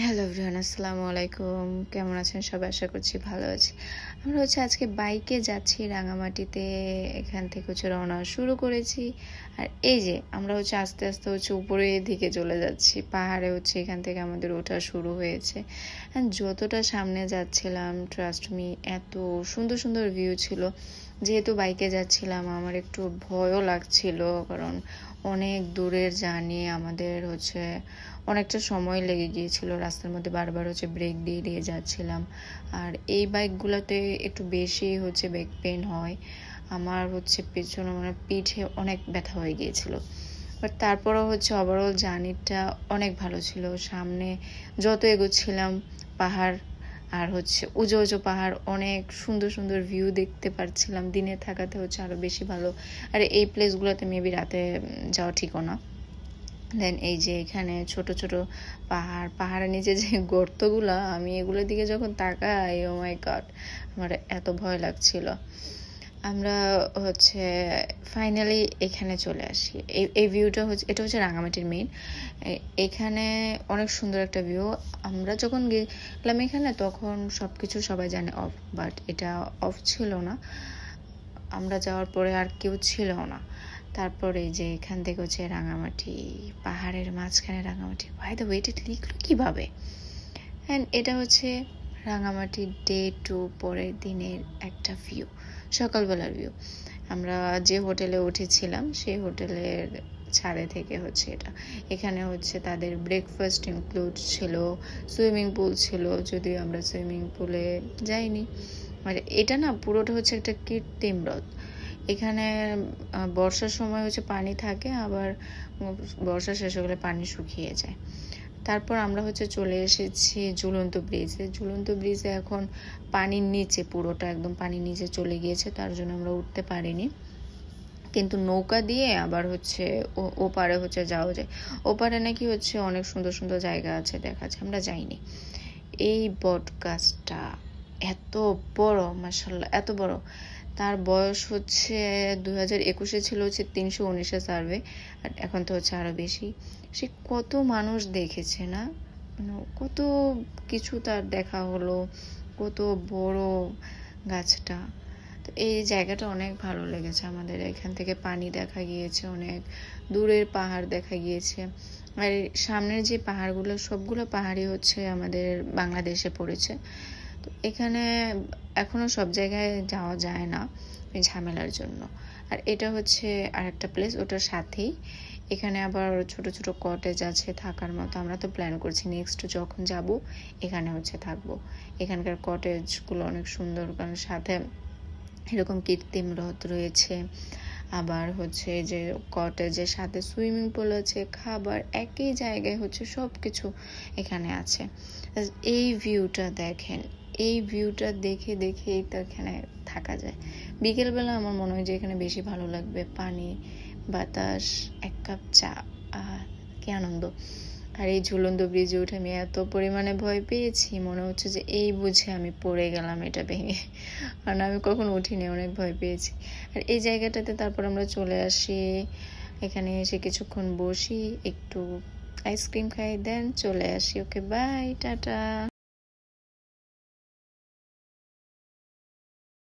Hello everyone, আসসালামু আলাইকুম। কেমন আছেন সবাই? আশা করছি ভালো আছি। আমরা আজকে বাইকে যাচ্ছি রাঙামাটিতে। এখান থেকে রওনা শুরু করেছি। আর এই যে আমরা আস্তে আস্তে উপরের দিকে চলে যাচ্ছি। পাহাড়ে এখান থেকে আমাদের ওঠা শুরু হয়েছে। অ্যান্ড যতটা সামনে যাচ্ছিলাম, ট্রাস্ট মি, এত সুন্দর সুন্দর ভিউ ছিল। যেহেতু বাইকে যাচ্ছিলাম, আমার একটু ভয়ও লাগছিল, কারণ অনেক দূরের জার্নি। আমাদের অনেকটা সময় লেগে গিয়েছিল। রাস্তার মধ্যে বারবার ব্রেক দিয়ে দিয়ে যাচ্ছিলাম। আর এই বাইকগুলোতে একটু বেশি ব্যাক পেন হয়। আমার পেছনে পিঠে অনেক ব্যথা হয়ে গিয়েছিল। বাট তারপরও ওভারঅল জার্নিটা অনেক ভালো ছিল। সামনে যত এগোচ্ছিলাম, পাহাড় আর উঁচু উঁচু পাহাড়, অনেক সুন্দর সুন্দর ভিউ দেখতে পাচ্ছিলাম। দিনে থাকাতে আরো বেশি ভালো। আর এই প্লেসগুলোতে মেবি রাতে যাওয়া ঠিকও না। দেন এই যে এখানে ছোট ছোট পাহাড়ের নিচে যে গর্তগুলো, আমি এগুলোর দিকে যখন তাকাই, ও মাই গড, আমার এত ভয় লাগছিল। আমরা ফাইনালি এখানে চলে আসি। এই ভিউটা এটা রাঙামাটির মেইন। এখানে অনেক সুন্দর একটা ভিউ। আমরা যখন গেলাম এখানে, তখন সবকিছু সবাই জানে অফ, বাট এটা অফ ছিল না। আমরা যাওয়ার পরে আর কেউ ছিল না। তারপরে যে এখান থেকে রাঙামাটি, পাহাড়ের মাঝখানে রাঙামাটি। বাই দ্য ওয়ে, এটা লিখলো কিভাবে? অ্যান্ড এটা রাঙামাটি ডে 2, পরের দিনের একটা ভিউ, সকালবেলার ভিউ। আমরা যে হোটেলে উঠেছিলাম, সেই হোটেলের ছাদে থেকে এটা। এখানে তাদের ব্রেকফাস্ট ইনক্লুড ছিল, সুইমিং পুল ছিল, যদিও আমরা সুইমিং পুলে যাইনি। মানে এটা না, পুরোটা একটা কৃত্রিম হ্রদ। এখানে বর্ষার সময় পানি থাকে, আবার বর্ষা শেষ হলে পানি শুকিয়ে যায়। তারপর আমরা চলে এসেছি ঝুলন্ত ব্রিজে। ঝুলন্ত ব্রিজে এখন পানির নিচে, পুরোটা একদম পানির নিচে চলে গিয়েছে, তার জন্য আমরা উঠতে পারিনি। কিন্তু নৌকা দিয়ে আবার ওপারে যাওয়া যায়। ওপারে নাকি অনেক সুন্দর সুন্দর জায়গা আছে, দেখা যায়। আমরা যাইনি। এই বট গাছটা এত বড়, মাশাআল্লাহ, এত বড়। তার বয়স 2021-এ ছিল 319 সার্ভে, আর এখন তো আরো বেশি। সে কত মানুষ দেখেছে না, কত কিছু তার দেখা হলো, কত বড় গাছটা। তো এই জায়গাটা অনেক ভালো লেগেছে আমাদের। এখান থেকে পানি দেখা গিয়েছে, অনেক দূরের পাহাড় দেখা গিয়েছে। আর সামনের যে পাহাড়গুলো, সবগুলো পাহাড়ই আমাদের বাংলাদেশে পড়েছে। তো এখানে এখনো সব জায়গায় যাওয়া যায় না ঝামেলার জন্য। আর এটা আরেকটা প্লেস, ওটার সাথেই। এখানে আবার ছোট ছোট কটেজ আছে থাকার মতো। আমরা তো প্ল্যান করছি নেক্সট যখন যাব এখানে থাকবো। এখানকার কটেজগুলো অনেক সুন্দর, কারণ সাথে এরকম কৃত্রিম হ্রদ রয়েছে। আবার যে কটেজের সাথে সুইমিং পুল আছে, খাবার একই জায়গায় সবকিছু এখানে আছে। এই ভিউটা দেখেন, এই ভিউটা দেখে দেখেই তো এখানে থাকা যায়। বিকেলবেলা আমার মনে হয় যে এখানে বেশি ভালো লাগবে। পানি, বাতাস, এক কাপ চা, কি আনন্দ। আর এই ঝুলন্ত ব্রিজে উঠে আমি এত পরিমাণে ভয় পেয়েছি, মনে হচ্ছে যে এই বুঝে আমি পড়ে গেলাম এটা ভেঙে, কারণ আমি কখনো উঠিনি, অনেক ভয় পেয়েছি। আর এই জায়গাটাতে তারপর আমরা চলে আসি। এখানে এসে কিছুক্ষণ বসি, একটু আইসক্রিম খাই, দেন চলে আসি। ওকে, বাই, টাটা।